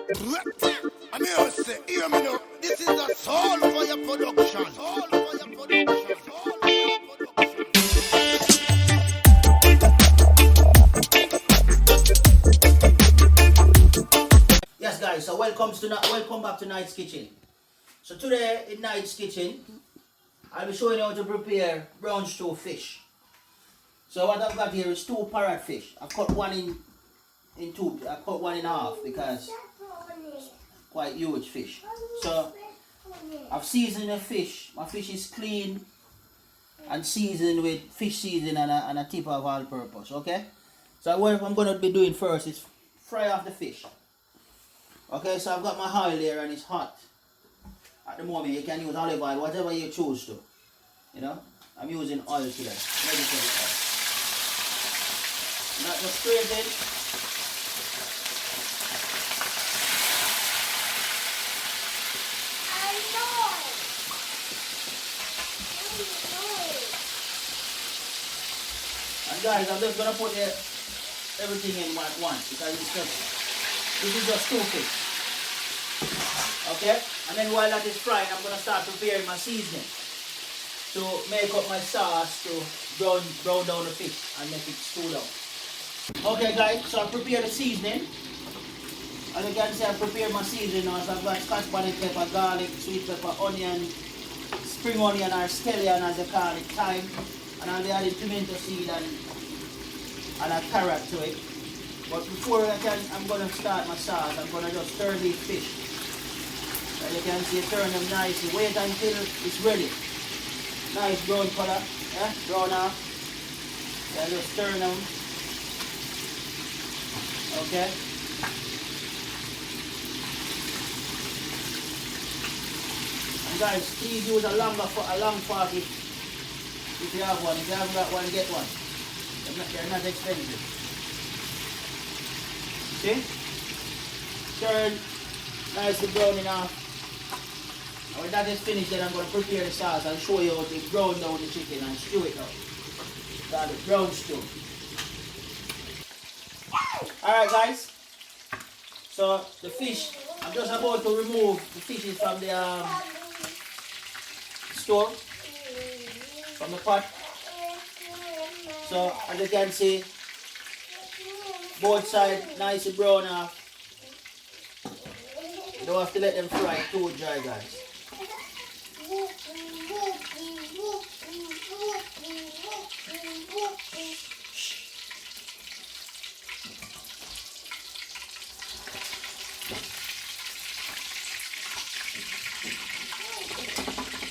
I mean, I say, hear me now. This is a soul fire production. Soul fire production. Soul fire production. Yes, guys. So welcome back to Night's Kitchen. So today in Night's Kitchen, I'll be showing you how to prepare brown stew fish. So what I've got here is two parrot fish. I've cut one in two. I cut one in half because it's quite huge fish. So I've seasoned the fish. My fish is clean and seasoned with fish seasoning and a tip of all-purpose. Okay. So what I'm going to be doing first is fry off the fish. Okay. So I've got my oil there and it's hot. At the moment you can use olive oil, whatever you choose to. You know. I'm using oil today. Vegetable oil. Not just straight in. And guys, I'm just gonna put everything in at once because this is just two fish. Okay? And then while that is frying, I'm gonna start preparing my seasoning to make up my sauce to brown down the fish and make it stew down. Okay guys, so I prepared the seasoning. As you can see, I prepared my seasoning now. So I've got scotch bonnet pepper, garlic, sweet pepper, onion, spring onion or scallion as they call it, thyme. And I'll be adding pimento seed and a carrot to it. But before I'm going to start my sauce, I'm going to just stir these fish. As you can see, turn them nicely. Wait until it's ready. Nice brown color, yeah, brown off. Yeah, just stir them. Okay. And guys, please use a long fork if you have one. If you haven't got one, get one. They're not expensive. See? Turn nicely browning off. And when that is finished, then I'm going to prepare the sauce and show you how to brown down the chicken and stew it out. Got it, brown stew. Alright guys, so the fish, I'm just about to remove the fishes from the store, from the pot. So as you can see, both sides nicely brown off. You don't have to let them fry too dry, guys.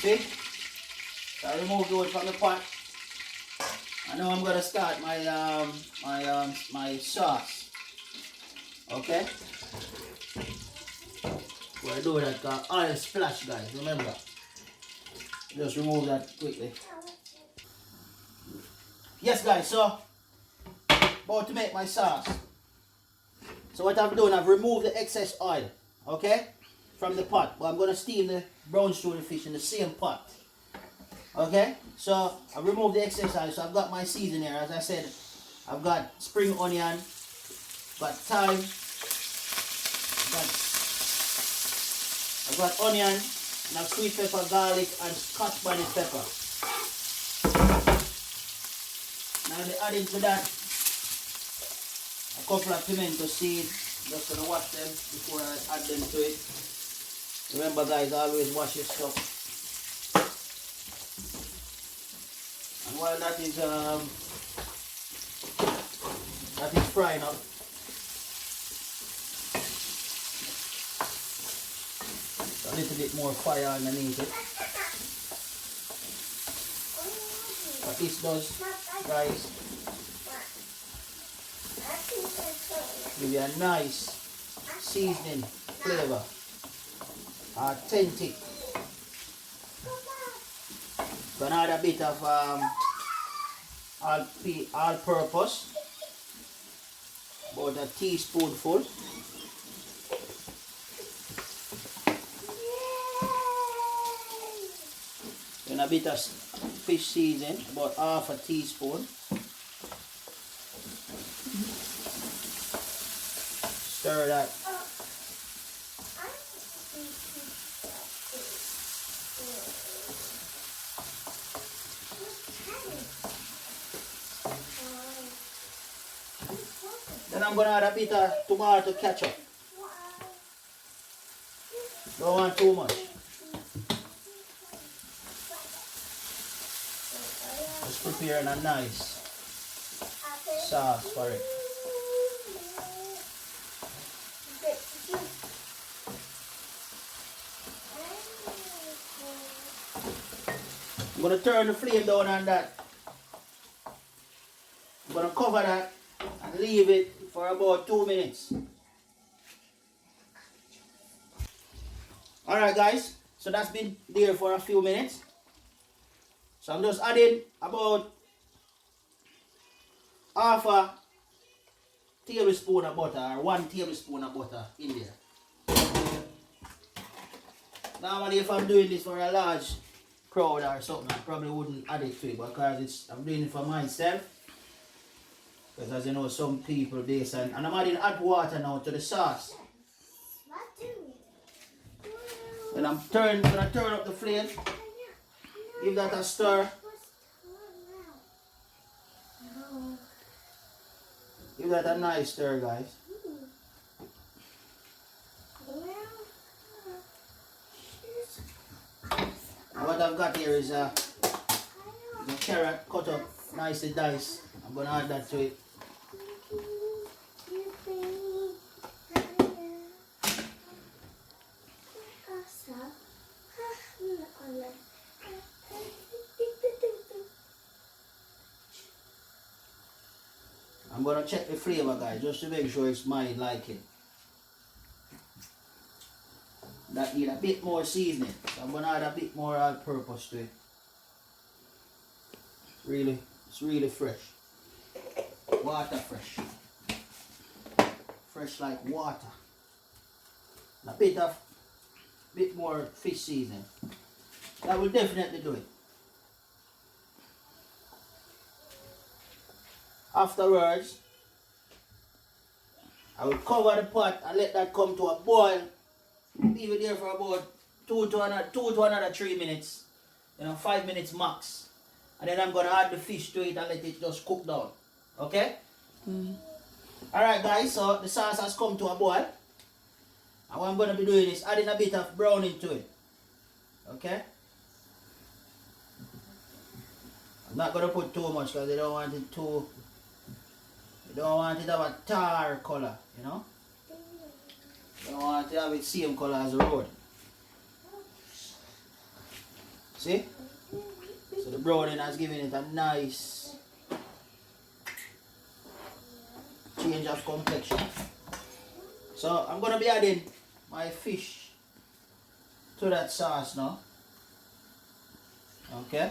See? So I removed those from the pot. And now I'm gonna start my my sauce. Okay? We're doing that oil splash, guys. Remember? Just remove that quickly. Yes, guys. So about to make my sauce. So what I've done, I've removed the excess oil. Okay? From the pot, but I'm going to steam the brown stew fish in the same pot. Okay, so I removed the excess oil. So I've got my seasoning here. As I said, I've got spring onion, got thyme, I've got onion, and I've sweet pepper, garlic, and scotch bonnet pepper. Now I'm adding to that a couple of pimento seeds. Just going to wash them before I add them to it. Remember guys, always wash your stuff. And while that is frying up, a little bit more fire underneath it. What this does, guys, give you a nice seasoning flavor. Authentic. Gonna add a bit of all-purpose, about a teaspoonful. Then a bit of fish seasoning, about half a teaspoon. Stir that Then I'm gonna add a bit of tomato ketchup. Don't want too much. Just preparing a nice sauce for it. I'm gonna turn the flame down on that. I'm gonna cover that and leave it for about 2 minutes. Alright guys, so that's been there for a few minutes. So I'm just adding about half a tablespoon of butter or 1 tablespoon of butter in there. Normally if I'm doing this for a large crowd or something, I probably wouldn't add it to it, because I'm doing it for myself. Because as you know, some people this and I'm adding hot water now to the sauce. And I'm gonna turn up the flame, give that a stir. Give that a nice stir, guys. And what I've got here is a carrot cut up nicely diced. I'm gonna add that to it. I'm gonna check the flavor, guys, just to make sure it's my liking. That need a bit more seasoning. So I'm gonna add a bit more all-purpose to it. It's really fresh. Water fresh. Fresh like water. And a bit more fish seasoning. That will definitely do it. Afterwards, I will cover the pot and let that come to a boil. Leave it there for about 2 to another 3 minutes. 5 minutes max. And then I'm going to add the fish to it and let it just cook down. Okay? Alright guys, so the sauce has come to a boil. And what I'm going to be doing is adding a bit of browning to it. Okay? I'm not going to put too much because I don't want it too... You don't want it to have a tar color, you know? You don't want it to have the same color as the road. See? So the browning has given it a nice change of complexion. So I'm going to be adding my fish to that sauce now. Okay?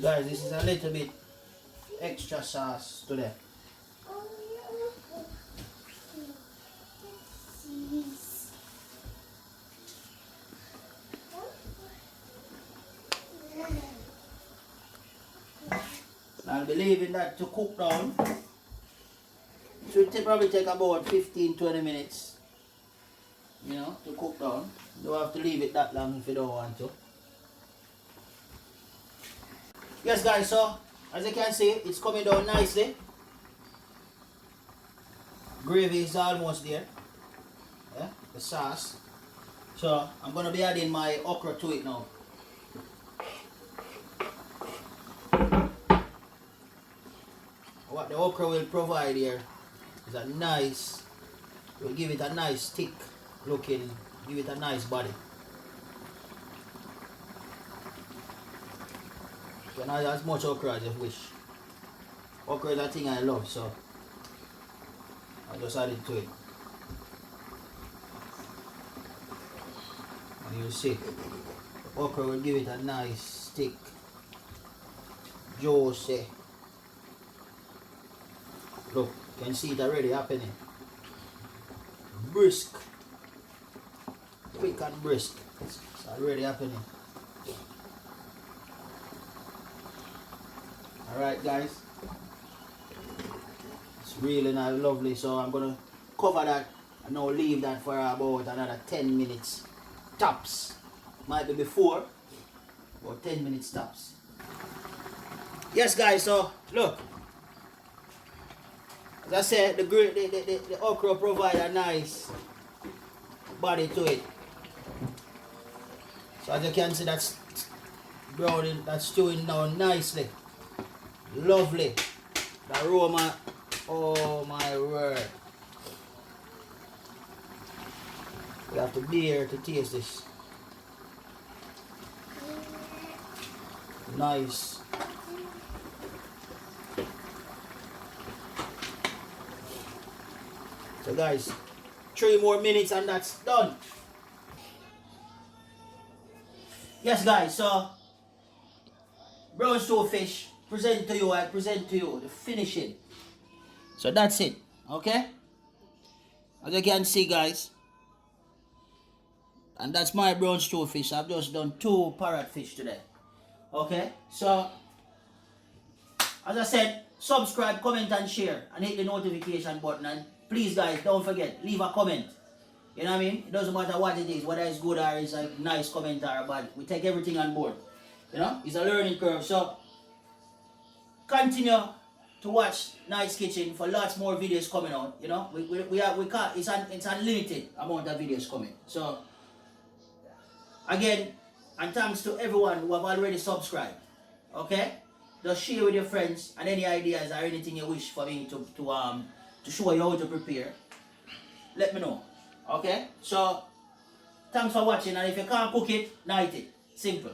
Guys, this is a little bit extra sauce today. I'll be leaving that to cook down. It should probably take about 15-20 minutes, to cook down. You don't have to leave it that long if you don't want to. Yes guys, so as you can see, it's coming down nicely. Gravy is almost there. Yeah, the sauce. So I'm going to be adding my okra to it now. What the okra will provide here is a nice, will give it a nice thick looking, give it a nice body. You can add as much okra as you wish. Okra is a thing I love, so I'll just add it to it. And you'll see, the okra will give it a nice, thick, juicy. Look, you can see it already happening. Brisk. Quick and brisk. It's already happening. Alright guys, it's really nice, lovely. So I'm gonna cover that and now leave that for about another 10 minutes tops. Might be before, but 10 minutes tops. Yes guys, so look, as I said, the okra provide a nice body to it. So as you can see, that's browning, that's stewing down nicely. Lovely. The aroma, oh my word. We have to dare to taste this. Nice. So guys, 3 more minutes and that's done. Yes guys, so brown stew fish, present to you, I present to you the finishing. So that's it, okay? As you can see guys, and that's my brown stew fish. I've just done 2 parrot fish today. Okay, so as I said, subscribe, comment and share and hit the notification button, and please guys don't forget, leave a comment. You know what I mean? It doesn't matter what it is, whether it's good or it's a nice comment or bad. We take everything on board. You know, it's a learning curve. So continue to watch Night's Kitchen for lots more videos coming out. You know, we can't, it's unlimited amount of videos coming. So again, and thanks to everyone who have already subscribed. Okay, just share with your friends, and any ideas or anything you wish for me to show you how to prepare, let me know. Okay, so thanks for watching, and if you can't cook it, night it. Simple.